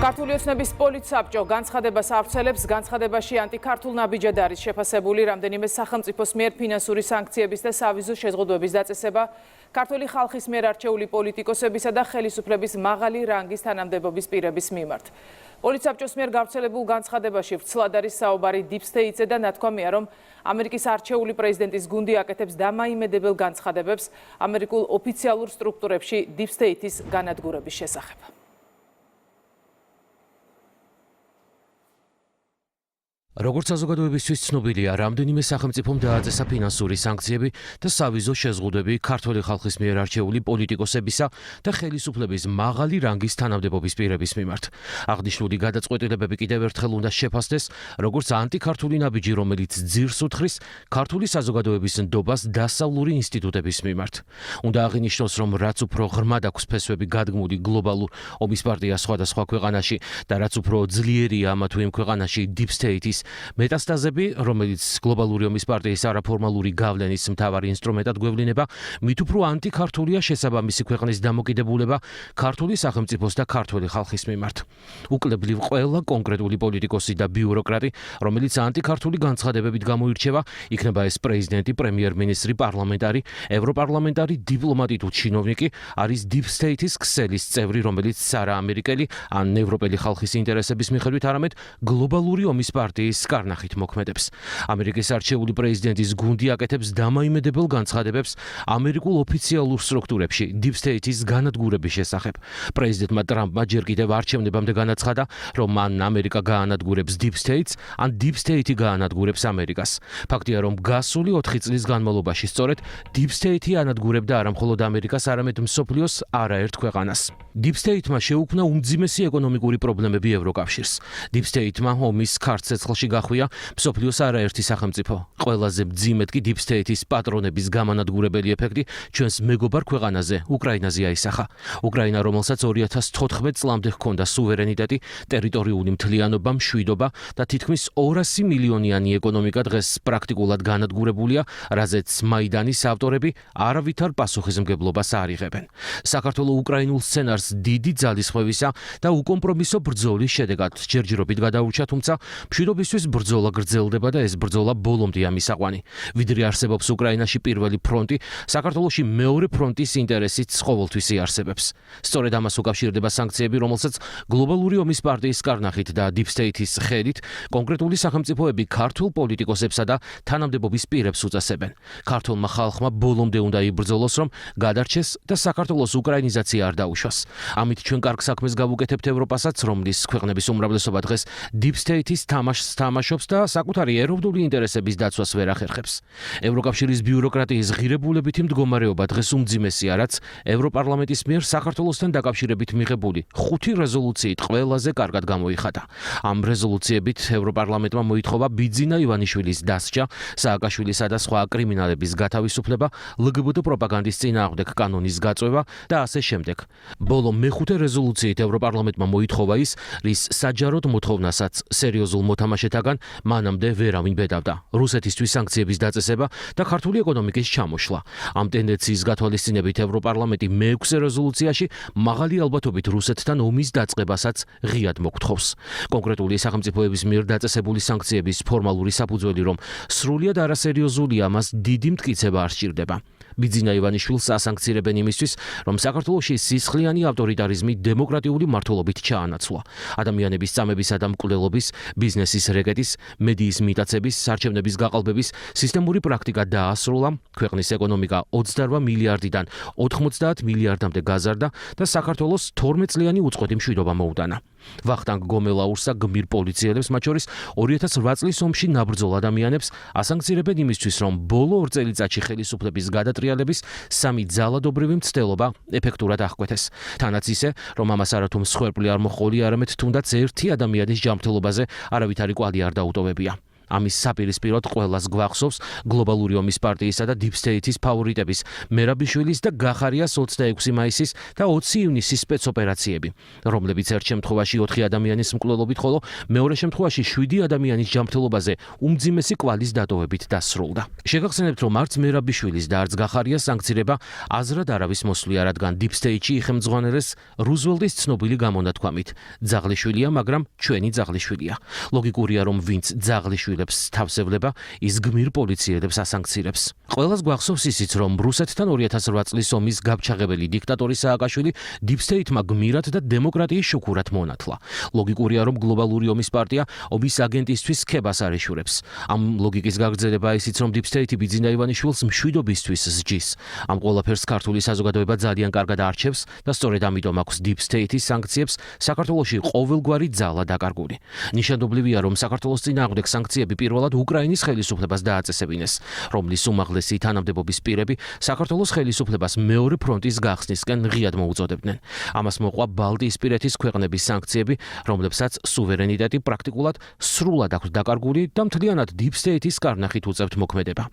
ქართული ოცნების პოლიტსაბჭო განცხადებას ავრცელებს. განცხადებაში ანტიქართულ ნაბიჯად არის შეფასებული რამდენიმე სახელმწიფოს მიერ ფინანსური სანქციების და სავიზო შეზღუდვების დაწესება, ქართული ხალხის მიერ არჩეული პოლიტიკოსებისა და ხელისუფლების მაღალი რანგის თანამდებობის პირების მიმართ. პოლიტსაბჭოს მიერ გავრცელებულ განცხადებაში ვრცლად არის საუბარი Deep State-ზე და ნათქვამია, რომ ამერიკის არჩეული პრეზიდენტის გუნდი აკეთებს დამაიმედებელ განცხადებებს ამერიკულ ოფიციალურ სტრუქტურებში Deep State-ის განადგურების შესახებ. როგორც საზოგადოებისთვის ცნობილია, რამდენიმე სახელმწიფომ დააწესა ფინანსური სანქციები და სავიზო შეზღუდვები ქართული ხალხის მიერ არჩეული პოლიტიკოსებისა და ხელისუფლების მაღალი რანგის თანამდებობის პირების მიმართ. აღნიშნული გადაწყვეტილებები კიდევ ერთხელ უნდა შეფასდეს, როგორც ანტიქართული ნაბიჯი, რომელიც ძირს უთხრის ქართული საზოგადოების ნდობას დასავლური ინსტიტუტების მიმართ. უნდა აღინიშნოს, რომ რაც უფრო ღრმად აქვს ფესვები გადგმული გლობალურ ომის პარტია სხვადასხვა ქვეყანაში და რაც უფრო ძლიერია ამა თუ იმ ქვეყანაში Deep State-ის მეტასტაზები, რომელიც გლობალური ომის პარტიის არაფორმალური გავლენის მთავარი ინსტრუმენტად გვევლინება, მით უფრო ანტიქართულია შესაბამისი ქვეყნის დამოკიდებულება ქართული სახელმწიფოს და ქართული ხალხის მიმართ. უკლებლივ ყველა კონკრეტული პოლიტიკოსი და ბიუროკრატი, რომელიც ანტიქართული განცხადებებით გამოირჩევა, იქნება ეს პრეზიდენტი, პრემიერ-მინისტრი, პარლამენტარი, ევროპარლამენტარი, დიპლომატი თუ ჩინოვნიკი, არის Deep State-ის ქსელის წევრი, რომელიც არა ამერიკელი ან ევროპელი ხალხის ინტერესების მიხედვით, არამედ გლობალური ომის პარტიის კარნახით მოქმედებს. ამერიკის არჩეული პრეზიდენტის გუნდი აკეთებს დამაიმედებელ განცხადებებს ამერიკულ ოფიციალურ სტრუქტურებში Deep State-ის განადგურების შესახებ. პრეზიდენტმა ტრამპმა ჯერ კიდევ არჩევნებამდე განაცხადა, რომ მან ამერიკა გაანადგურებს Deep State-ს, ან Deep State-ი გაანადგურებს ამერიკას. ფაქტია, რომ გასული 4 წლის განმავლობაში სწორედ Deep State-ი ანადგურებდა არა მხოლოდ ამერიკას, არამედ მსოფლიოს არაერთ ქვეყანას. Deep State-მა შეუქმნა უმძიმესი ეკონომიკური პრობლემები ევროკავშირს. Deep State-მა ომის ქარცეცხლში გახვია მსოფლიოს არაერთი სახელმწიფო. ყველაზე მძიმედ კი Deep State-ის პატრონების გამანადგურებელი ეფექტი ჩვენს მეგობარ ქვეყანაზე, უკრაინაზე აისახა. უკრაინა, რომელსაც 2014 წლამდე ჰქონდა სუვერენიტეტი, ტერიტორიული მთლიანობა, მშვიდობა და თითქმის 200 მილიონიანი ეკონომიკა, დღეს პრაქტიკულად განადგურებულია, რაზეც მაიდანის ავტორები არავითარ პასუხისმგებლობას არ იღებენ. საქართველოს უკრაინულ სცენარს დიდი ძალისხმევისა და უკომპრომისო ბრძოლის შედეგად ჯერჯერობით გადაურჩა, თუმცა მშვიდობისთვის ბრძოლა გრძელდება და ეს ბრძოლა ბოლომდე ამისაყვანი. ვიდრე არსებობს უკრაინაში პირველი ფრონტი, საქართველოში მეორე ფრონტის ინტერესიც ყოველთვის იარსებებს. სწორედ ამას უკავშირდება სანქციები, რომელსაც გლობალური ომის პარტიის კარნახით და Deep State-ის ხელით კონკრეტული სახელმწიფოები ქართულ პოლიტიკოსებსა და თანამდებობის პირებს უწესებენ. ქართულმა ხალხმა ბოლომდე უნდა იბრძოლოს, რომ გადარჩეს და საქართველოს უკრაინიზაცია არ დაუშვას. ამით ჩვენ კარგ საქმეს გავუკეთებთ ევროპასაც, რომლის ქვეყნების უმრავლესობა დღეს Deep State-ის თამაშს თამაშობს და საკუთარი ეროვნული ინტერესების დაცვას ვერ ახერხებს. ევროკავშირის ბიუროკრატიის ღირებულებითი მდგომარეობა დღეს უმძიმესია, რაც ევროპარლამენტის მიერ საქართველოსთან დაკავშირებით მიღებული 5 რეზოლუციით ყველაზე კარგად გამოიხატა. ამ რეზოლუციებით ევროპარლამენტმა მოითხოვა ბიძინა ივანიშვილის დასჯა, სააკაშვილისა და სხვა კრიმინალების გათავისუფლება, LGBT პროპაგანდის წინააღმდეგ კანონის გაწვევა და ასე შემდეგ. ბოლო მეხუთე რეზოლუციით ევროპარლამენტმა მოითხოვა ის, რის საჯაროდ მოთხოვნასაც სერიოზულ მოთამაშეთაგან მანამდე ვერავინ ბედავდა. რუსეთისთვის სანქციების დაწესება და ქართული ეკონომიკის ჩამოშლა. ამ ტენდენციის გათვალისწინებით ევროპარლამენტი მე-6 რეზოლუციაში მაღალი ალბათობით რუსეთთან ომის დაწყებასაც ღიად მოგთხოვს. კონკრეტული სახელმწიფოების მიერ დაწესებული სანქციების ფორმალური საფუძველი, რომ სრულიად არასერიოზულია, მას დიდი მტკიცება არ სჭირდება. ბიძინა ივანიშვილს ასანქცირებენ იმისთვის, რომ საქართველოში სისხლიანი ავტორიტარიზმი დემოკრატიული მმართველობით ჩაანაცვლა. ადამიანების წამებისა და მკვლელობის, ბიზნესის რეკეტის, მედიის მიტაცების, არჩევნების გაყალბების სისტემური პრაქტიკა დაასრულა, ქვეყნის ეკონომიკა 28 მილიარდიდან 90 მილიარდამდე გაზარდა და საქართველოს 12 წლიანი უწყვეტი მშვიდობა მოუტანა. ვახტანგ გომელაურსა გმირ პოლიციელებს, მათ შორის 2008 წლის ომში ნაბრძოლ ადამიანებს ასანქცირებენ იმისთვის, რომ ბოლო 2 წელიწადში ხელისუფლების გადატრიალების 3 ძალადობრივი მცდელობა ეფექტურად აღკვეთეს. თანაც ისე, რომ ამას არათუ მსხვერპლი არ მოჰყოლია, არამედ თუნდაც ერთი ადამიანის ჯანმრთელობაზე არავითარი კვალი არ დაუტოვებია. ამის საპირისპიროდ ყველას გვახსოვს გლობალური ომის პარტიისა და Deep State-ის ფავორიტების მერაბიშვილის და გახარიას 26 მაისის და 20 ივნისის სპეცოპერაციები, რომლებიც ერთ შემთხვევაში 4 ადამიანის მკვლელობით, ხოლო მეორე შემთხვევაში 7 ადამიანის ჯანმრთელობაზე უმძიმესი კვალის დატოვებით დასრულდა. შეგახსენებთ, რომ არც მერაბიშვილის და არც გახარიას სანქცირება აზრად არავის მოსვლია, რადგან Deep State-ში იხმძღვანელეს რუზველტის ცნობილი გამონათქვამით: ძაღლიშვილია, მაგრამ ჩვენი ძაღლიშვილია. ლოგიკურია, რომ ვინც ძაღლიშვილებს თავსევლება, ის გმირ პოლიციელებს ასანქცირებს. ყველას გვახსოვს ისიც, რომ რუსეთთან 2008 წლის ომის გაბჩაღებელი დიქტატორი სააკაშვილი Deep State-მა გმირად და დემოკრატიის შუქურად მონათლა. ლოგიკურია, რომ გლობალური ომის პარტია ომის აგენტისთვის სქებას არიშურებს. ამ ლოგიკის გაგრძელებაა ისიც, რომ Deep State ბიძინა ივანიშვილს მშვიდობისთვის სჯის. ამ ყველაფერს ქართული საზოგადოება ძალიან კარგად არჩევს და სწორედ ამიტომ აქვს Deep State-ის სანქციებს საქართველოში ყოველგვარი ძალა დაკარგული. ნიშანდობლივია, რომ საქართველოს წინააღმდეგ სანქციები პირველად უკრაინის ხელისუფლებას დააწესებინეს, რომლის უმაღლესი თანამდებობის პირები საქართველოს ხელისუფლებას მეორე ფრონტის გახსნისკენ ღიად მოუწოდებდნენ. ამას მოყვა ბალტიისპირეთის ქვეყნების სანქციები, რომლებსაც სუვერენიტეტი პრაქტიკულად სრულად აქვს დაკარგული და მთლიანად Deep State-ის კარნახით უწევთ მოქმედება.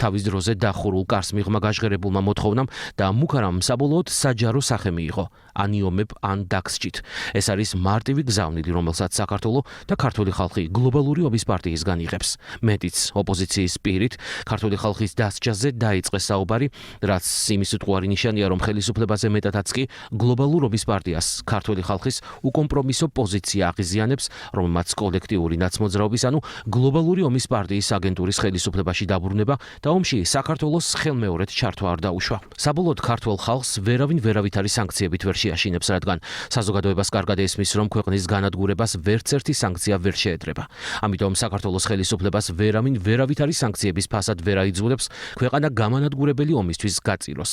თავის დროზე დახურულ კარს მიღმა გაჟღერებულმა მოთხოვნამ და მუქარამ საბოლოოდ საჯარო სახე მიიღო: ანიომებ ან დაგსჭით. ეს არის მარტივი გზავნილი, რომელსაც საქართველო და ქართული ხალხი გლობალური ომის პარტიისგან იღებს. მეტიც, ოპოზიციის პირით ქართული ხალხის დასჯაზე დაიწყეს საუბარი, რაც იმის უტყუარი ნიშანია, რომ ხელისუფლებაზე მეტადაც კი გლობალურ ომის პარტიას ქართული ხალხის უკომპრომისო პოზიცია აღიზიანებს, რომელმაც კოლექტიური ნაცმოძრაობის, ანუ გლობალური ომის პარტიის აგენტურის ხელისუფლებაში დაბრუნება და ომში საქართველოს ხელმეორედ ჩართვა არ დაუშვა. საბოლოოდ ქართულ ხალხს ვერავითარი სანქციებით ვერ შეაშინებს, რადგან საზოგადოებას კარგად ესმის, რომ ქვეყნის განადგურებას ვერცერთი სანქცია ვერ შეედრება. ამიტომ საქართველოს ხელისუფლებას ვერავითარი სანქციების ფასად ვერ აიძულებს ქვეყანა გამანადგურებელი ომისთვის გაწიროს.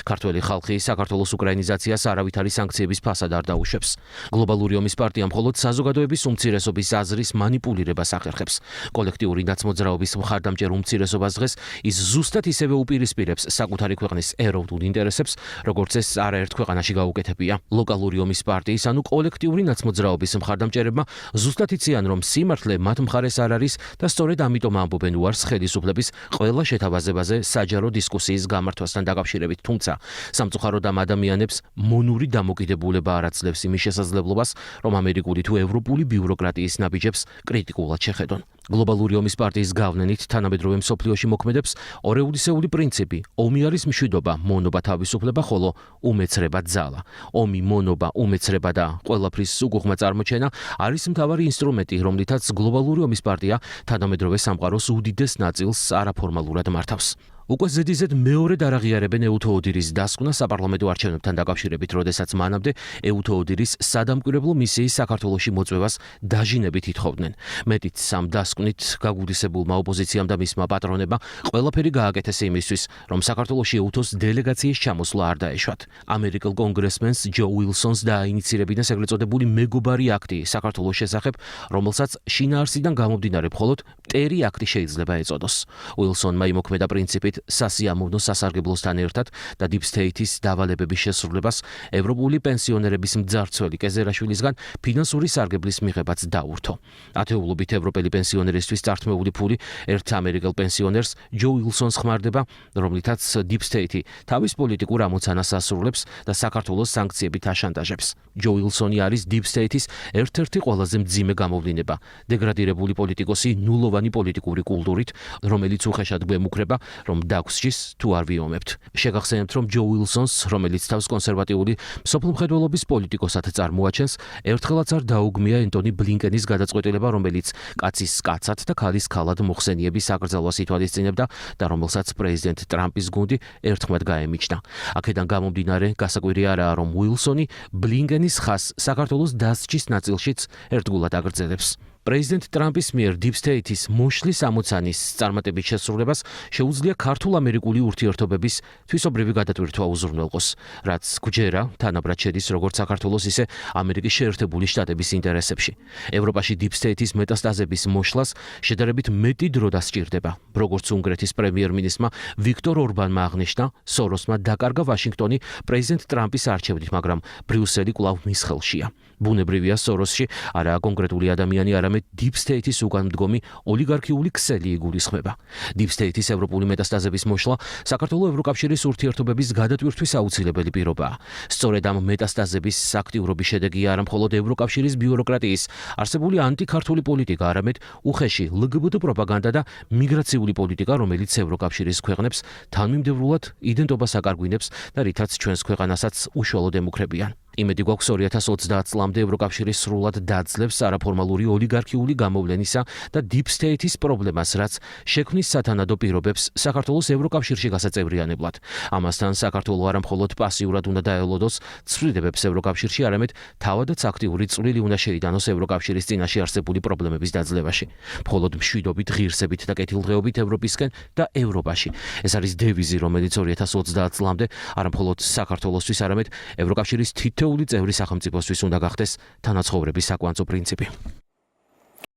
ქართველი ხალხი საქართველოს უკრაინიზაციას არავითარი სანქციების ფასად არ დაუშვებს. გლობალური ომის პარტია მხოლოდ საზოგადოების უმცირესობის აზრის მანიპულირებას ახერხებს. კოლექტიური ნაცმოძრაობის მხარდამჭერ უმცირესობას დღეს ის ზუსტად ისევე უპირისპირებს საკუთარი ქვეყნის ეროვნულ ინტერესებს, როგორც ეს არაერთ ქვეყანაში გაუკეთებია. ლოკალური ომის პარტიის, ანუ კოლექტიური ნაცმოძრაობის მხარდამჭერებმა ზუსტად იციან, რომ სიმართლე მათ მხარეს არ არის და სწორედ ამიტომ ამბობენ უარს ხელისუფლების ყველა შეთავაზებაზე საჯარო დისკუსიის გამართვასთან დაკავშირებით. თუმცა სამწუხაროდ ამ ადამიანებს მონური დამოკიდებულება არ აძლევს იმის შესაძლებლობას, რომ ამერიკული თუ ევროპული ბიუროკრატიის ნაბიჯებს კრიტიკულად შეხედონ. გლობალური ომის პარტიის გავლენით თანამედროვე მსოფლიოში მოქმედებს ორეულისეული პრინციპი: ომი არის მშვიდობა, მონობა თავისუფლება, ხოლო უმეცრება ძალა. ომი, მონობა, უმეცრება და ყველაფრის უგუღმა წარმოჩენა არის მთავარი ინსტრუმენტი, რომლითაც გლობალური ომის პარტია თანამედროვე სამყაროს უდიდეს ნაწილს არაფორმალურად მართავს. უკვე ზედიზედ მეორედ არ აღიარებენ ეუთო ოდირის დასკვნა საპარლამენტო არჩევნებთან დაკავშირებით, როდესაც მანამდე ეუთო ოდირის სადამკვირვებლო მისიის საქართველოში მოწვევას დაჟინებით ითხოვდნენ. მეტიც, ამ დასკვნით გაგუდისებულმა ოპოზიციამ და მისმა პატრონებმა ყველაფერი გააკეთეს იმისთვის, რომ საქართველოში ეუთოს დელეგაციის ჩამოსვლა არ დაეშვათ. ამერიკელ კონგრესმენს ჯო უილსონს დააინიცირებინეს ეგრეთ წოდებული მეგობარი აქტი საქართველოს შესახებ, რომელსაც შინაარსიდან გამომდინარე მხოლოდ მტერი აქტი შეიძლება ეწოდოს. უილსონმა იმოქმედა პრინციპით სასიამოვნო სასარგებლოსთან ერთად და Deep State-ის დავალებების შესრულებას ევროპული პენსიონერების მძარცველი კეზერაშვილისგან ფინანსური სარგებლის მიღებაც დაურთო. ათეულობით ევროპელი პენსიონერისთვის წართმეული ფული ერთ ამერიკელ პენსიონერს ჯო უილსონს ხმარდება, რომლითაც Deep State თავის პოლიტიკურ ამოცანას ასრულებს და საქართველოს სანქციებით აშანტაჟებს. ჯო უილსონი არის Deep State-ის ერთ-ერთი ყველაზე მძიმე გამოვლინება, დეგრადირებული პოლიტიკოსი ნულოვანი პოლიტიკური კულტურით, რომელიც უხეშად გვემუქრება, რომ დაგსჯის თუ არ ვიომებთ. შეგახსენებთ, რომ ჯო უილსონს, რომელიც თავს კონსერვატიული მსოფლმხედველობის პოლიტიკოსად წარმოაჩენს, ერთხელაც არ დაუგმია ენტონი ბლინკენის გადაწყვეტილება, რომელიც კაცის კაცად და ქალის ქალად მოხსენიების აკრძალვას ითვალისწინებდა და რომელსაც პრეზიდენტ ტრამპის გუნდი ერთხმად გაემიჯნა. აქედან გამომდინარე, გასაკვირი არაა, რომ უილსონი ბლინკენის ხაზს საქართველოს დასჯის ნაწილშიც ერთგულად აგრძელებს. პრეზიდენტ ტრამპის მიერ Deep State-ის მოშლის ამოცანის წარმატებით შესრულებას შეუძლია ქართულ-ამერიკული ურთიერთობების თვისობრივი გადატვირთვა უზრუნველყოს, რაც გვჯერა თანაბრად შედის როგორც საქართველოს, ისე ამერიკის შეერთებული შტატების ინტერესებში. ევროპაში Deep State-ის მეტასტაზების მოშლას შედარებით მეტი დრო დასჭირდება. როგორც უნგრეთის პრემიერ-მინისტრმა ვიქტორ ორბანმა აღნიშნა, სოროსმა დაკარგა ვაშინგტონი პრეზიდენტ ტრამპის არჩევნით, მაგრამ ბრიუსელი კვლავ მის ხელშია. ბუნებრივია, სოროსში არაა კონკრეტული ადამიანი, არამედ არამედ Deep State-ის უგანმდგომი ოლიგარქიული ქსელი იგულისხმება. Deep State-ის ევროპული მეტასტაზების მოშლა საქართველოს ევროკავშირის ურთიერთობების გადატვირთვის აუცილებელი პირობაა. სწორედ ამ მეტასტაზების აქტიურობის შედეგია არა მხოლოდ ევროკავშირის ბიუროკრატიის არსებული ანტიქართული პოლიტიკა, არამედ უხეში LGBT პროპაგანდა და მიგრაციული პოლიტიკა, რომელიც ევროკავშირის ქვეყნებს თანმიმდევრულად იდენტობას აკარგვინებს და რითაც ჩვენს ქვეყანასაც უშუალოდ ემუქრებიან. იმედი გვაქვს 2030 წლამდე ევროკავშირი სრულად დაძლევს არაფორმალური ოლიგარქიული გამოვლენისა და Deep State-ის პრობლემას, რაც შექმნის სათანადო პირობებს საქართველოს ევროკავშირში გასაწევრიანებლად. ამასთან საქართველოს არა მხოლოდ პასიურად უნდა დაელოდოს ცვლილებებს ევროკავშირში, არამედ თავადაც აქტიური წვლილი უნდა შეიტანოს ევროკავშირის წინაშე არსებული პრობლემების დაძლევაში. მხოლოდ მშვიდობით, ღირსებით და კეთილდღეობით ევროპისკენ და ევროპაში. ეს არის დევიზი, რომელიც 2030 წლამდე არა მხოლოდ საქართველოსთვის, არამედ ევროკავშირის თითოეული წევრი სახელმწიფოსთვის უნდა გახდეს თანაცხოვრების საკვანძო პრინციპი.